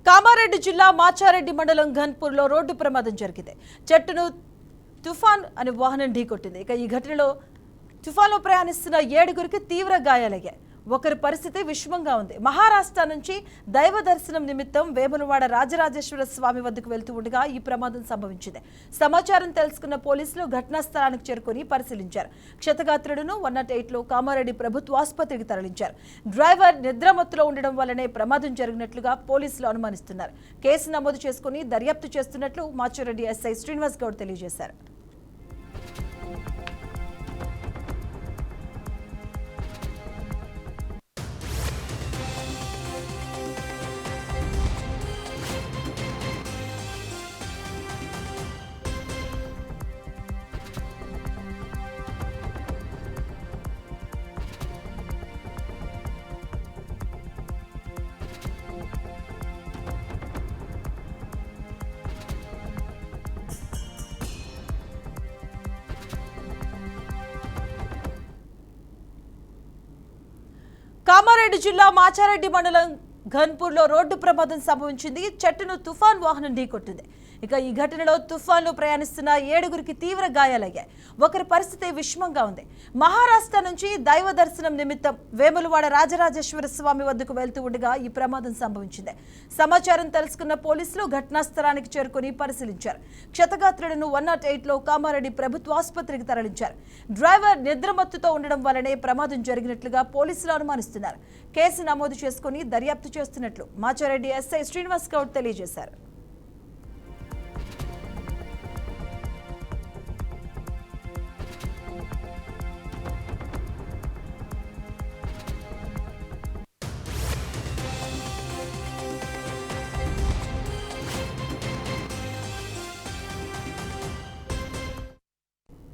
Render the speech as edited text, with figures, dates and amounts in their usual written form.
కామారెడ్డి జిల్లా మాచారెడ్డి మండలం ఘన్పూర్లో రోడ్డు ప్రమాదం జరిగింది. చెట్టును తుఫాన్ అనే వాహనం ఢీకొట్టింది. ఇక ఈ ఘటనలో తుఫాన్లో ప్రయాణిస్తున్న 7గురికి తీవ్ర గాయాలయ్యాయి. ఒకరి పరిస్థితి విషమంగా ఉంది. మహారాష్ట్ర నుంచి దైవ దర్శనం నిమిత్తం వేములవాడ రాజరాజేశ్వర స్వామి వద్దకు వెళ్తూ ఉండగా ఈ ప్రమాదం సంభవించింది. సమాచారం తెలుసుకున్న పోలీసులు ఘటనా స్థలానికి చేరుకుని పరిశీలించారు. క్షతగాత్రులను 108లో కామారెడ్డి ప్రభుత్వ ఆసుపత్రికి తరలించారు. డ్రైవర్ నిద్రమత్తులో ఉండడం వల్లనే ప్రమాదం జరిగినట్లుగా పోలీసులు అనుమానిస్తున్నారు. కేసు నమోదు చేసుకుని దర్యాప్తు చేస్తున్నట్లు మాచారెడ్డి ఎస్ఐ శ్రీనివాస్ గౌడ్ తెలియజేశారు. కామారెడ్డి జిల్లా మాచారెడ్డి మండలం ఘన్పూర్లో రోడ్డు ప్రమాదం సంభవించింది. చెట్టును తుఫాన్ వాహనం ఢీకొట్టింది. ఇక ఈ ఘటనలో తుఫాన్లో ప్రయాణిస్తున్న 7గురికి తీవ్ర గాయాలయ్యాయి. ఒకరి పరిస్థితి విషమంగా ఉంది. మహారాష్ట్ర నుంచి దైవ దర్శనం నిమిత్తం వేములవాడ రాజరాజేశ్వర స్వామి వద్దకు వెళ్తూ ఉండగా ఈ ప్రమాదం సంభవించింది. సమాచారం తెలుసుకున్న పోలీసులు ఘటనా స్థలానికి చేరుకుని పరిశీలించారు. క్షతగాత్రులను 108లో కామారెడ్డి ప్రభుత్వ ఆసుపత్రికి తరలించారు. డ్రైవర్ నిద్రమత్తుతో ఉండడం వల్లనే ప్రమాదం జరిగినట్లుగా పోలీసులు అనుమానిస్తున్నారు. కేసు నమోదు చేసుకుని దర్యాప్తు చేస్తున్నట్లు మాచారెడ్డి ఎస్ఐ శ్రీనివాస్ గౌడ్ తెలియజేశారు.